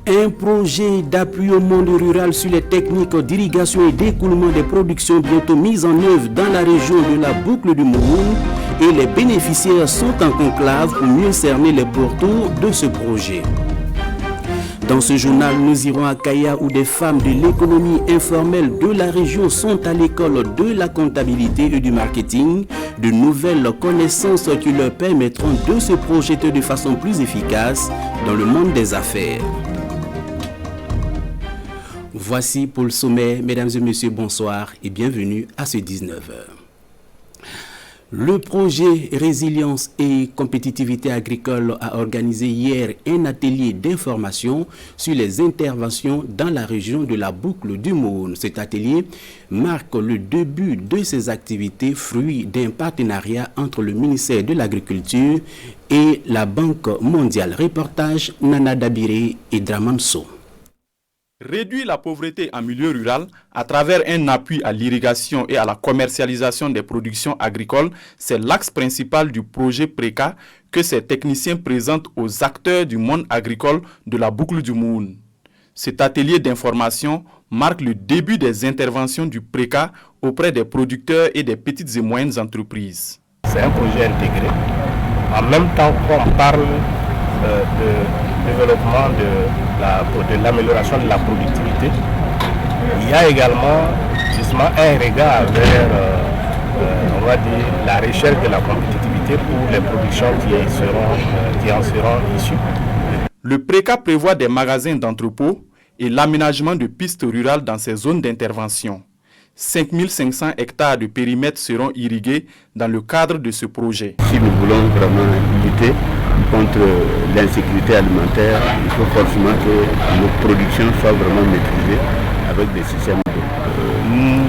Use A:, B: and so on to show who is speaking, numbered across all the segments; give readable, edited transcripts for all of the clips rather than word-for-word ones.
A: Un projet d'appui au monde rural sur les techniques d'irrigation et d'écoulement des productions bientôt mises en œuvre dans la région de la boucle du Moumoun et les bénéficiaires sont en conclave pour mieux cerner les pourtours de ce projet. Dans ce journal, nous irons à Kaya où des femmes de l'économie informelle de la région sont à l'école de la comptabilité et du marketing. De nouvelles connaissances qui leur permettront de se projeter de façon plus efficace dans le monde des affaires. Voici pour le sommet, mesdames et messieurs, bonsoir et bienvenue à ce 19h. Le projet Résilience et compétitivité agricole a organisé hier un atelier d'information sur les interventions dans la région de la boucle du Moumoun. Cet atelier marque le début de ces activités, fruit d'un partenariat entre le ministère de l'Agriculture et la Banque mondiale. Reportage Nana Dabiré et Draman So.
B: Réduire la pauvreté en milieu rural à travers un appui à l'irrigation et à la commercialisation des productions agricoles, c'est l'axe principal du projet PRECA que ces techniciens présentent aux acteurs du monde agricole de la boucle du Moumoun. Cet atelier d'information marque le début des interventions du PRECA auprès des producteurs et des petites et moyennes entreprises.
C: C'est un projet intégré. En même temps qu'on parle de développement de l'amélioration de la productivité, il y a également justement un regard vers on va dire, la recherche de la compétitivité pour les productions qui en seront issues.
B: Le PRECA prévoit des magasins d'entrepôts et l'aménagement de pistes rurales dans ces zones d'intervention. 5500 hectares de périmètre seront irrigués dans le cadre de ce projet.
D: Si nous voulons vraiment lutter contre l'insécurité alimentaire, il faut forcément que nos productions soient vraiment maîtrisées avec des systèmes d'eau.
E: Nous,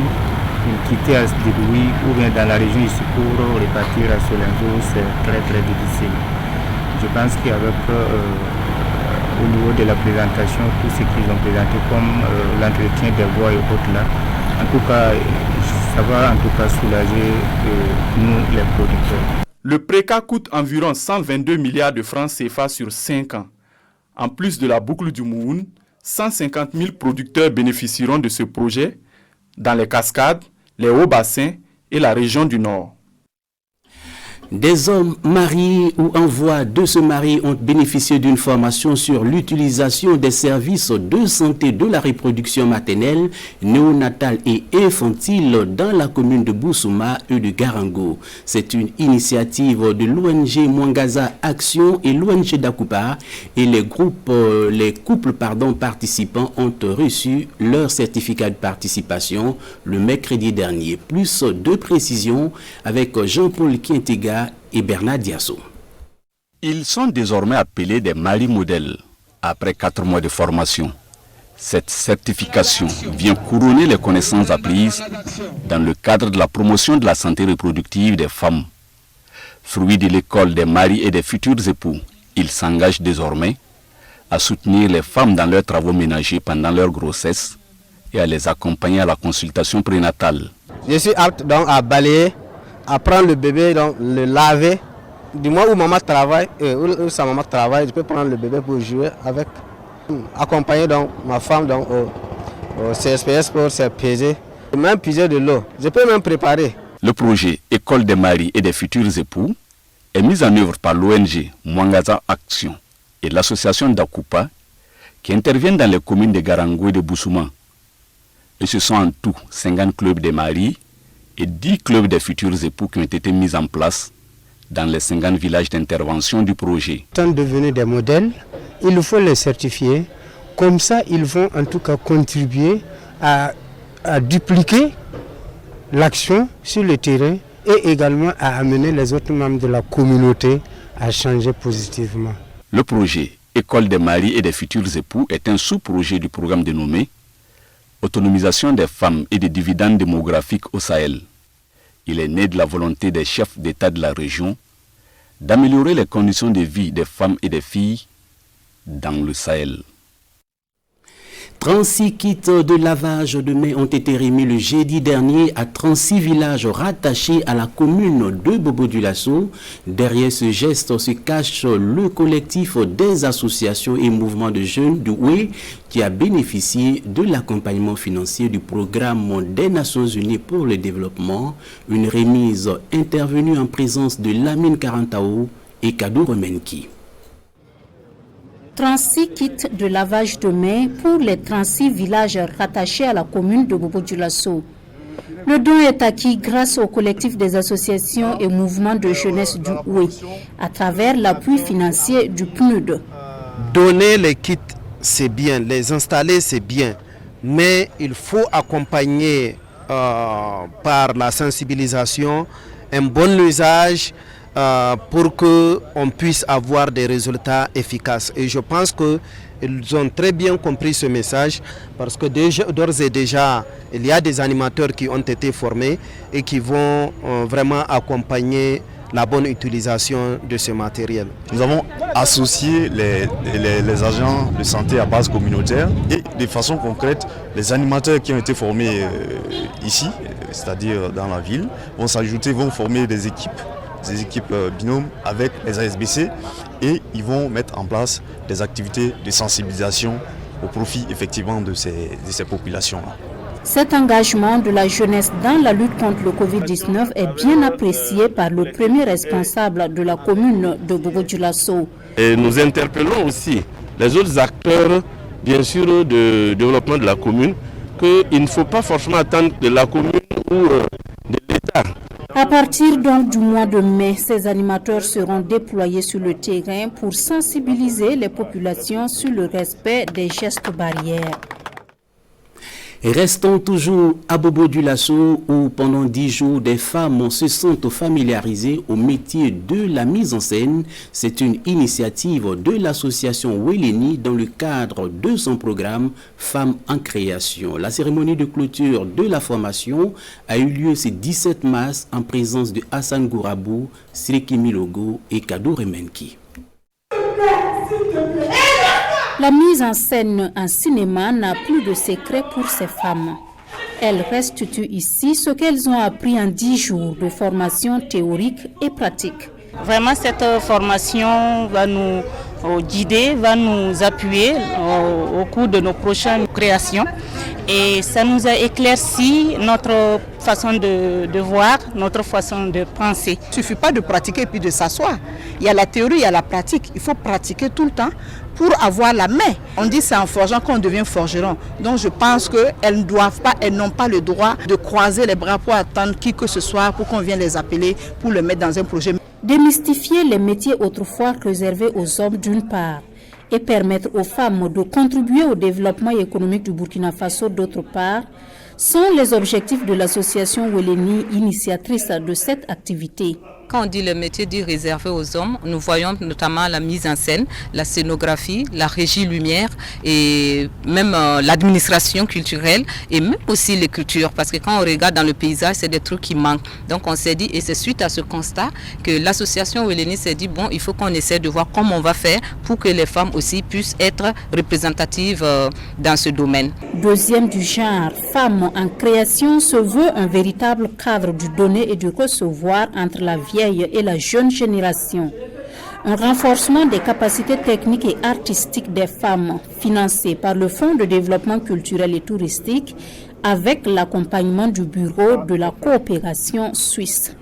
E: quitter à Sdibouy ou bien dans la région ici pour repartir à Solenzo, c'est très très difficile. Je pense qu'avec au niveau de la présentation, tout ce qu'ils ont présenté comme l'entretien des voies et autres là, en tout cas, ça va en tout cas soulager nous les producteurs.
B: Le PRECA coûte environ 122 milliards de francs CFA sur 5 ans. En plus de la boucle du Moumoun, 150 000 producteurs bénéficieront de ce projet dans les cascades, les hauts bassins et la région du Nord.
A: Des hommes mariés ou en voie de se marier ont bénéficié d'une formation sur l'utilisation des services de santé de la reproduction maternelle, néonatale et infantile dans la commune de Boussouma et de Garango. C'est une initiative de l'ONG Mwangaza Action et l'ONG Dakupa et les couples participants ont reçu leur certificat de participation le mercredi dernier. Plus de précisions avec Jean-Paul Kientega et Bernard Diasso.
F: Ils sont désormais appelés des maris modèles après 4 mois de formation. Cette certification vient couronner les connaissances apprises dans le cadre de la promotion de la santé reproductive des femmes. Fruit de l'école des maris et des futurs époux, ils s'engagent désormais à soutenir les femmes dans leurs travaux ménagers pendant leur grossesse et à les accompagner à la consultation prénatale.
G: Je suis apte donc à balayer, à prendre le bébé, donc le laver. Du moment où maman travaille, où sa maman travaille, je peux prendre le bébé pour jouer avec. Accompagner donc ma femme donc, au CSPS pour se peser. Même puiser de l'eau. Je peux même préparer.
F: Le projet École des maris et des futurs époux est mis en œuvre par l'ONG Mwangaza Action et l'association Dakupa qui interviennent dans les communes de Garango et de Boussouma. Et ce sont en tout 50 clubs des maris et 10 clubs des futurs époux qui ont été mis en place dans les 50 villages d'intervention du projet.
H: Étant devenus des modèles, il faut les certifier. Comme ça, ils vont en tout cas contribuer à dupliquer l'action sur le terrain et également à amener les autres membres de la communauté à changer positivement.
F: Le projet École des maris et des futurs époux est un sous-projet du programme dénommé Autonomisation des femmes et des dividendes démographiques au Sahel. Il est né de la volonté des chefs d'État de la région d'améliorer les conditions de vie des femmes et des filles dans le Sahel.
A: 36 kits de lavage de mains ont été remis le jeudi dernier à 36 villages rattachés à la commune de Bobo-Dioulasso. Derrière ce geste se cache le collectif des associations et mouvements de jeunes du Oué qui a bénéficié de l'accompagnement financier du programme des Nations Unies pour le développement. Une remise intervenue en présence de Lamine Karantao et Kadou Remenki.
I: 36 kits de lavage de mains pour les 36 villages rattachés à la commune de Bobo-Dioulasso. Le don est acquis grâce au collectif des associations et mouvements de jeunesse du Oué, à travers l'appui financier du PNUD.
G: Donner les kits, c'est bien, les installer, c'est bien, mais il faut accompagner par la sensibilisation, un bon usage, pour qu'on puisse avoir des résultats efficaces. Et je pense qu'ils ont très bien compris ce message parce que d'ores et déjà, il y a des animateurs qui ont été formés et qui vont vraiment accompagner la bonne utilisation de ce matériel.
J: Nous avons associé les agents de santé à base communautaire et de façon concrète, les animateurs qui ont été formés ici, c'est-à-dire dans la ville, vont s'ajouter, vont former des équipes binômes avec les ASBC et ils vont mettre en place des activités de sensibilisation au profit effectivement de ces populations-là.
I: Cet engagement de la jeunesse dans la lutte contre le Covid-19 est bien apprécié par le premier responsable de la commune de Bobo-Dioulasso.
K: Et nous interpellons aussi les autres acteurs, bien sûr, de développement de la commune, qu'il ne faut pas forcément attendre de la commune ou de l'État.
I: À partir donc du mois de mai, ces animateurs seront déployés sur le terrain pour sensibiliser les populations sur le respect des gestes barrières.
A: Et restons toujours à Bobo-Dioulasso où pendant 10 jours, des femmes se sont familiarisées au métier de la mise en scène. C'est une initiative de l'association Weleni dans le cadre de son programme Femmes en création. La cérémonie de clôture de la formation a eu lieu ce 17 mars en présence de Hassan Gourabou, Sreki Milogo et Kadou Remenki.
I: La mise en scène en cinéma n'a plus de secret pour ces femmes. Elles restituent ici ce qu'elles ont appris en 10 jours de formation théorique et pratique.
L: Vraiment, cette formation va nous guider, va nous appuyer au cours de nos prochaines créations. Et ça nous a éclairci notre façon de voir, notre façon de penser.
M: Il ne suffit pas de pratiquer et puis de s'asseoir. Il y a la théorie, il y a la pratique. Il faut pratiquer tout le temps pour avoir la main. On dit que c'est en forgeant qu'on devient forgeron. Donc je pense qu'elles n'ont pas le droit de croiser les bras pour attendre qui que ce soit pour qu'on vienne les appeler pour le mettre dans un projet.
I: Démystifier les métiers autrefois réservés aux hommes d'une part et permettre aux femmes de contribuer au développement économique du Burkina Faso d'autre part sont les objectifs de l'association Weleni, initiatrice de cette activité.
N: Quand on dit le métier dit réservé aux hommes, nous voyons notamment la mise en scène, la scénographie, la régie lumière et même l'administration culturelle et même aussi l'écriture. Parce que quand on regarde dans le paysage, c'est des trucs qui manquent. Donc on s'est dit, et c'est suite à ce constat que l'association Weleni s'est dit, bon, il faut qu'on essaie de voir comment on va faire pour que les femmes aussi puissent être représentatives dans ce domaine.
I: Deuxième du genre, Femmes en création se veut un véritable cadre du donner et du recevoir entre la vieille et la jeune génération. Un renforcement des capacités techniques et artistiques des femmes, financé par le Fonds de développement culturel et touristique, avec l'accompagnement du Bureau de la coopération suisse.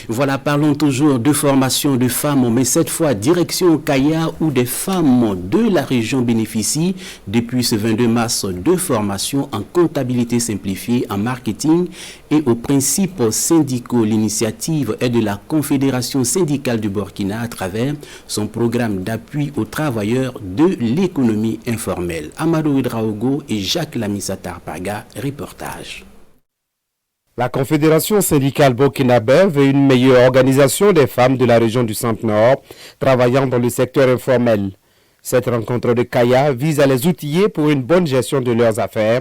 A: Voilà, parlons toujours de formation de femmes, mais cette fois direction Kaya où des femmes de la région bénéficient depuis ce 22 mars de formation en comptabilité simplifiée, en marketing et aux principes syndicaux. L'initiative est de la Confédération syndicale du Burkina à travers son programme d'appui aux travailleurs de l'économie informelle. Amadou Ouedraogo et Jacques Lamissa Tarpaga, reportage.
O: La Confédération syndicale burkinabé veut une meilleure organisation des femmes de la région du Centre-Nord travaillant dans le secteur informel. Cette rencontre de Kaya vise à les outiller pour une bonne gestion de leurs affaires.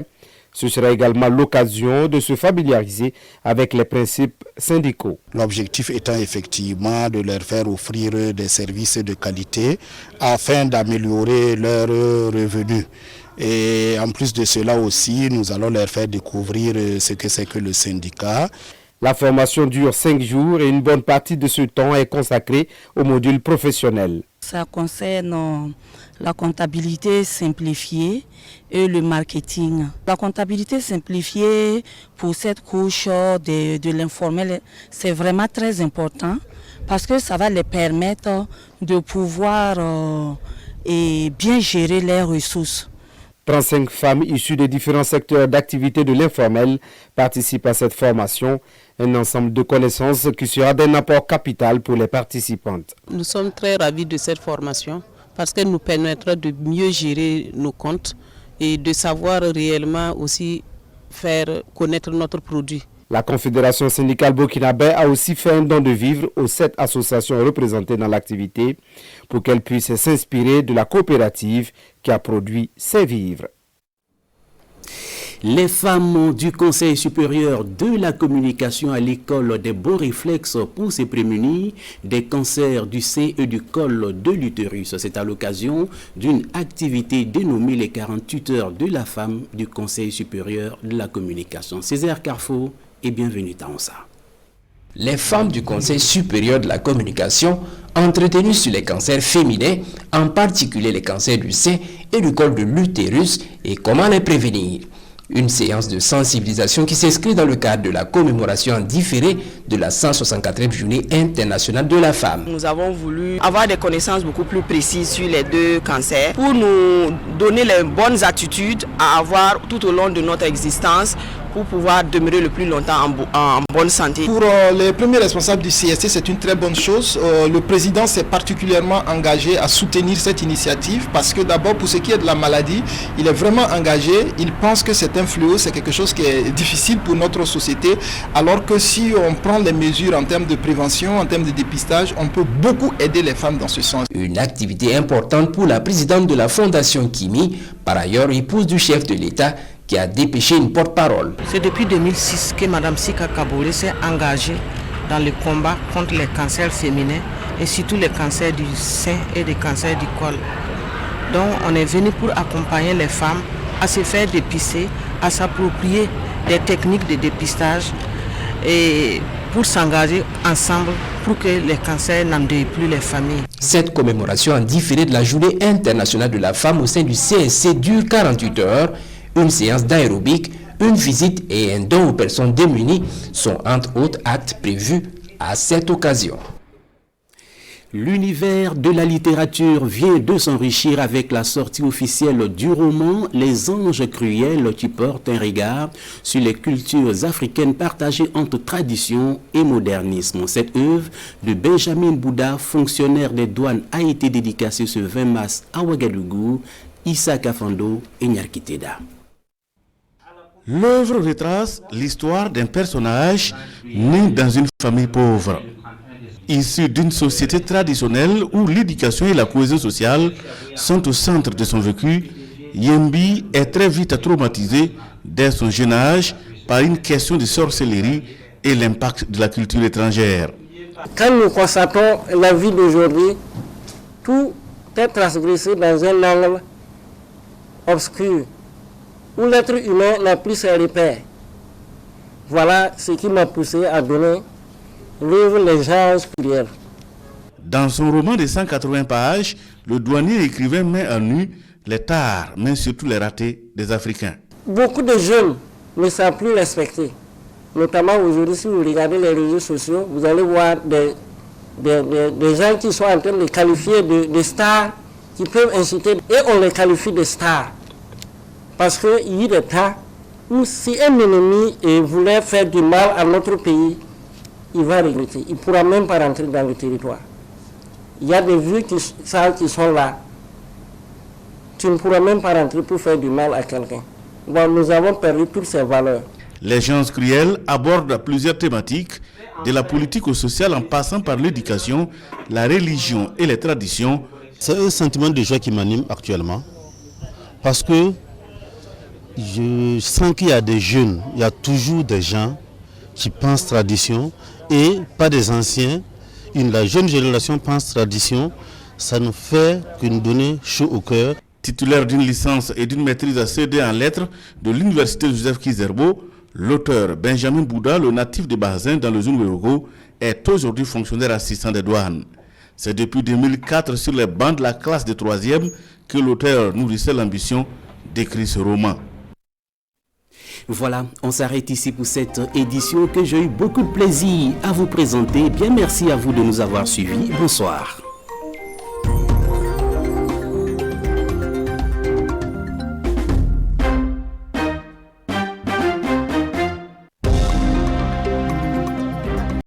O: Ce sera également l'occasion de se familiariser avec les principes syndicaux.
P: L'objectif étant effectivement de leur faire offrir des services de qualité afin d'améliorer leurs revenus. Et en plus de cela aussi, nous allons leur faire découvrir ce que c'est que le syndicat.
O: La formation dure 5 jours et une bonne partie de ce temps est consacrée au module professionnel.
Q: Ça concerne la comptabilité simplifiée et le marketing. La comptabilité simplifiée pour cette couche de l'informel, c'est vraiment très important parce que ça va les permettre de pouvoir bien gérer leurs ressources.
O: 35 femmes issues des différents secteurs d'activité de l'informel participent à cette formation, un ensemble de connaissances qui sera d'un apport capital pour les participantes.
R: Nous sommes très ravis de cette formation parce qu'elle nous permettra de mieux gérer nos comptes et de savoir réellement aussi faire connaître notre produit.
O: La Confédération syndicale burkinabé a aussi fait un don de vivres aux 7 associations représentées dans l'activité pour qu'elles puissent s'inspirer de la coopérative qui a produit ces vivres.
A: Les femmes du Conseil supérieur de la communication à l'école des bons réflexes pour se prémunir des cancers du sein et du col de l'utérus. C'est à l'occasion d'une activité dénommée les 48 heures de la femme du Conseil supérieur de la communication. Césaire Carrefour et bienvenue à Onsa.
S: Les femmes du Conseil supérieur de la communication entretenues sur les cancers féminins, en particulier les cancers du sein et du col de l'utérus et comment les prévenir. Une séance de sensibilisation qui s'inscrit dans le cadre de la commémoration différée de la 164e journée internationale de la femme.
T: Nous avons voulu avoir des connaissances beaucoup plus précises sur les 2 cancers pour nous donner les bonnes attitudes à avoir tout au long de notre existence pour pouvoir demeurer le plus longtemps en bonne santé.
U: Pour les premiers responsables du CSC, c'est une très bonne chose. Le président s'est particulièrement engagé à soutenir cette initiative parce que d'abord, pour ce qui est de la maladie, il est vraiment engagé. Il pense que c'est un fléau, c'est quelque chose qui est difficile pour notre société, alors que si on prend les mesures en termes de prévention, en termes de dépistage, on peut beaucoup aider les femmes dans ce sens.
S: Une activité importante pour la présidente de la Fondation Kimi, par ailleurs épouse du chef de l'État, qui a dépêché une porte-parole.
Q: C'est depuis 2006 que Mme Sika Kabouré s'est engagée dans le combat contre les cancers féminins et surtout les cancers du sein et les cancers du col. Donc on est venu pour accompagner les femmes à se faire dépister, à s'approprier des techniques de dépistage et pour s'engager ensemble pour que les cancers n'endeuillent plus les familles.
S: Cette commémoration en différé de la journée internationale de la femme au sein du CSC dure 48 heures. Une séance d'aérobic, une visite et un don aux personnes démunies sont entre autres actes prévus à cette occasion.
A: L'univers de la littérature vient de s'enrichir avec la sortie officielle du roman Les Anges Cruels qui porte un regard sur les cultures africaines partagées entre tradition et modernisme. Cette œuvre de Benjamin Bouda, fonctionnaire des douanes, a été dédicacée ce 20 mars à Ouagadougou, Issa Kafando et Nyarkiteda.
V: L'œuvre retrace l'histoire d'un personnage né dans une famille pauvre. Issu d'une société traditionnelle où l'éducation et la cohésion sociale sont au centre de son vécu, Yembi est très vite traumatisé dès son jeune âge par une question de sorcellerie et l'impact de la culture étrangère.
W: Quand nous constatons la vie d'aujourd'hui, tout est transgressé dans un angle obscur, où l'être humain n'a plus ses repères. Voilà ce qui m'a poussé à donner l'œuvre Les Anges Cruels.
V: Dans son roman de 180 pages, le douanier écrivain met en nu les tares, mais surtout les ratés des Africains.
W: Beaucoup de jeunes ne savent plus respecter. Notamment aujourd'hui, si vous regardez les réseaux sociaux, vous allez voir des gens qui sont en train de qualifier de stars, qui peuvent inciter, et on les qualifie de stars. Parce qu'il y a des temps où si un ennemi voulait faire du mal à notre pays, il va regretter. Il ne pourra même pas rentrer dans le territoire. Il y a des vues qui sont là. Tu ne pourras même pas rentrer pour faire du mal à quelqu'un. Bon, nous avons perdu toutes ces valeurs.
V: Les Anges Cruels abordent plusieurs thématiques, de la politique au social en passant par l'éducation, la religion et les traditions.
X: C'est un sentiment de joie qui m'anime actuellement. Parce que je sens qu'il y a des jeunes, il y a toujours des gens qui pensent tradition et pas des anciens. La jeune génération pense tradition, ça nous fait que nous donner chaud au cœur.
V: Titulaire d'une licence et d'une maîtrise à CD en lettres de l'université Joseph Kizerbo, l'auteur Benjamin Bouda, le natif de Bazin dans le Zunwerogo, est aujourd'hui fonctionnaire assistant des douanes. C'est depuis 2004 sur les bancs de la classe de 3e que l'auteur nourrissait l'ambition d'écrire ce roman.
A: Voilà, on s'arrête ici pour cette édition que j'ai eu beaucoup de plaisir à vous présenter. Bien, merci à vous de nous avoir suivis. Bonsoir.